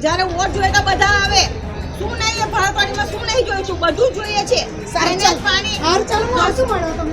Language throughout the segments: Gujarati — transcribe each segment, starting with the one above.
જ્યારે વોટ જોઈએ તો બધા આવે શું નહીં ફળપાણીમાં શું નહીં જોઈશું બધું જોઈએ છે પાણી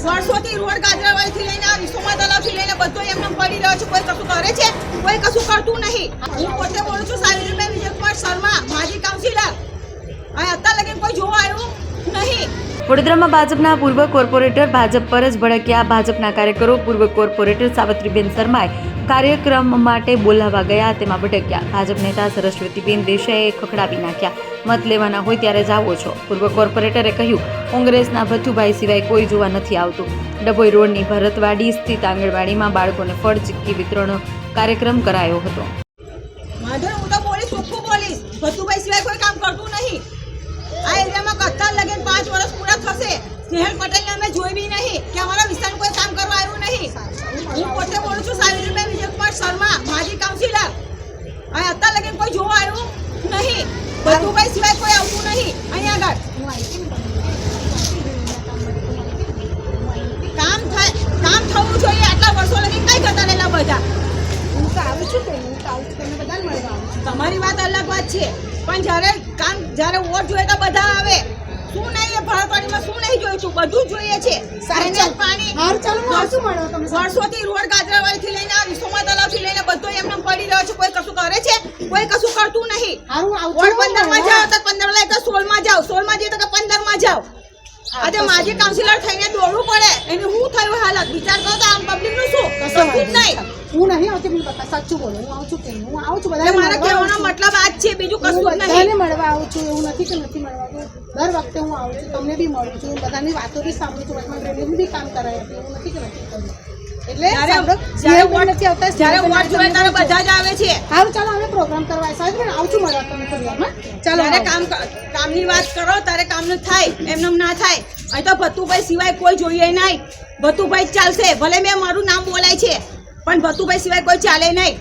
વર્ષોથી રોડ ગાજરાવાડીથી લઈને આ વિશ્વમાં તલાવથી લઈને બધો એમને પડી રહ્યો છે કોઈ કશું કરે છે કોઈ કશું કરતું નહીં હું પોતે બોલું છું સાવિત્રીબેન વિજયકુમાર શર્મા માજી કાઉન્સિલર અત્યાર લગી કોઈ જોવા આવ્યું નહીં। વડોદરામાં ભાજપના પૂર્વ કોર્પોરેટર ભાજપ પર જ ભડક્યા। ભાજપના કાર્યકરો પૂર્વ કોર્પોરેટર સાવિત્રીબેન શર્માએ કાર્યક્રમ માટે બોલાવવા ગયા તેમાં ભટક્યા। ભાજપ નેતા સરસ્વતીબેન દેસાઈએ ખખડાવી નાખ્યા। મત લેવાના હોય ત્યારે જ આવો છો। પૂર્વ કોર્પોરેટરે કહ્યું કોંગ્રેસના ભથ્થુભાઈ સિવાય કોઈ જોવા નથી આવતું। ડભોઈ રોડની ભરતવાડી સ્થિત આંગણવાડીમાં બાળકોને ફળ ચીક્કી વિતરણ કાર્યક્રમ કરાયો હતો। હું તો બોલીશ ચોખ્ખું બોલીશ ભથ્થુભાઈ સિવાય કોઈ કામ કરતું નહીં। આ એરિયામાં અત્યાર લગીને 5 વર્ષ પૂરા થશે સ્નેહલ પટેલને અમે જોઈ બી નહીં કે અમારા વિસ્તારમાં કોઈ કામ કરવા આવ્યું નહીં। હું પોતે બોલું છું સાવિત્રીબેન વિજયકુમાર શર્મા માજી કાઉન્સિલર અત્યાર લગીને કોઈ જોવા આવ્યું નહીં। ભથ્થુભાઈ સિવાય કોઈ આવતું નહીં અહીંયા આગળ કામ થવું જોઈએ। આટલા વર્ષો લગી કઈ કરતા રહેલા બધા તમારી વાત અલગ વાત છે પણ જ્યારે વોટ જોઈએ તો બધા આવે શું નહીં ફળપાણીમાં શું નહીં જોઈશું બધું જોઈએ છે પાણી વર્ષોથી રોડ ગાજરાવાડીથી લઈને આ વિશ્વમાં તલાવથી લઈને બધો એમને પડી રહ્યો છે કોઈ કશું કરે છે કોઈ કશું કરતું નહીં। વોટ 15માં જાઓ તો 15 લાયક 16માં જાઓ 16માં જઈએ તો 15માં જાઓ। આજે માજી કાઉન્સિલર થઈને દોડવું પડે એને શું થયું હાલત વિચાર કરો તો આમ પબ્લિક નું શું કશું જ નહીં। હું નહીં આવતી મને પતા સાચું બોલો હું આવું છું કે હું આવું છું બધા મારા કહેવાનો મતલબ આ જ છે બીજું કશું જ નહીં। બધાને મળવા આવું છું એવું નથી કે નથી મળવા દર વખતે હું આવું છું તમને બી મળું છું બધાની વાતો બી સાંભળું છું વચમાં રેડિયો બી કામ કરાય એવું નથી કે નથી કર્યું એટલે જ્યારે વોટ નથી આવતા જ્યારે વોટ જોઈએ ત્યારે બધા જ આવે છે। સારું ચાલો અમે પ્રોગ્રામ કરવા સાહેબ પણ આવું છું મળવા તમે થોડીવારમાં ચાલો ત્યારે કામની વાત કરો ત્યારે કામનું થાય એમને ના થાય। અહીં તો ભથ્થુભાઈ સિવાય કોઈ જોઈએ નહીં ભથ્થુભાઈ જ ચાલશે ભલે મેં મારું નામ બોલાય છે પણ ભથ્થુભાઈ સિવાય કોઈ ચાલે નહીં।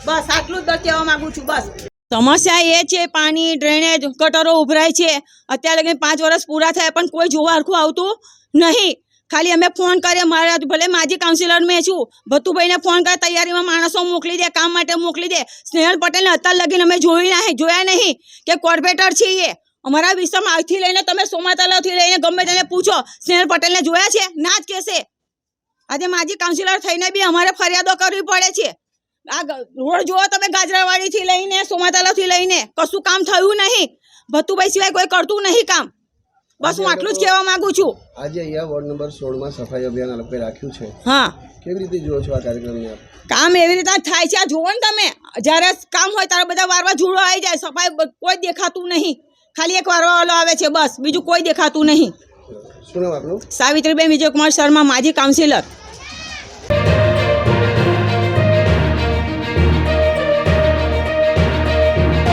બસ આટલું જ કહેવા માંગુ છું બસ। સમસ્યા એ છે પાણી ડ્રેનેજ ગટરો ઉભરાય છે અત્યારે લગી 5 વર્ષ પૂરા થયા પણ કોઈ જોવા હરખું આવતું નહીં। ખાલી અમે ફોન કરીએ મારા ભલે માજી કાઉન્સિલર મેં છું ભથ્થુભાઈને ફોન કરે તૈયારીમાં માણસો મોકલી દે કામ માટે મોકલી દે। સ્નેહલ પટેલને અત્યાર લગીને અમે જોયા નહીં કે કોર્પોરેટર છીએ અમારા વિસ્તારમાં આજથી લઈને તમે સોમાતલાવથી લઈને ગમે તેને પૂછો સ્નેહલ પટેલને જોયા છે ના જ કહેશે। આજે માજી કાઉન્સિલર થઈને બી અમારે ફરિયાદો કરવી પડે છે। આ રોડ જુઓ તમે ગાજરાવાડીથી લઈને સોમાતલાવથી લઈને કશું કામ થયું નહીં ભથ્થુભાઈ સિવાય કોઈ કરતું નહીં કામ। બસ હું આટલું જ કહેવા માંગુ છું। આજે અહીંયા વોર્ડ નંબર 16 માં સફાઈ અભિયાન આ લોકોએ રાખ્યું છે હા કેવી રીતે જુઓ છો આ કાર્યક્રમને આપ કામ એવી રીતે થાય છે આ જુઓ ને તમે જ્યારે કામ હોય ત્યારે બધા વારવા જોડો આવી જાય સફાઈ કોઈ દેખાતું નહીં ખાલી એક વારવાવાળો આવે છે બસ બીજું કોઈ દેખાતું નહીં। શું નામ આપનું? સાવિત્રીબેન વિજયકુમાર શર્મા માજી કાઉન્સિલર।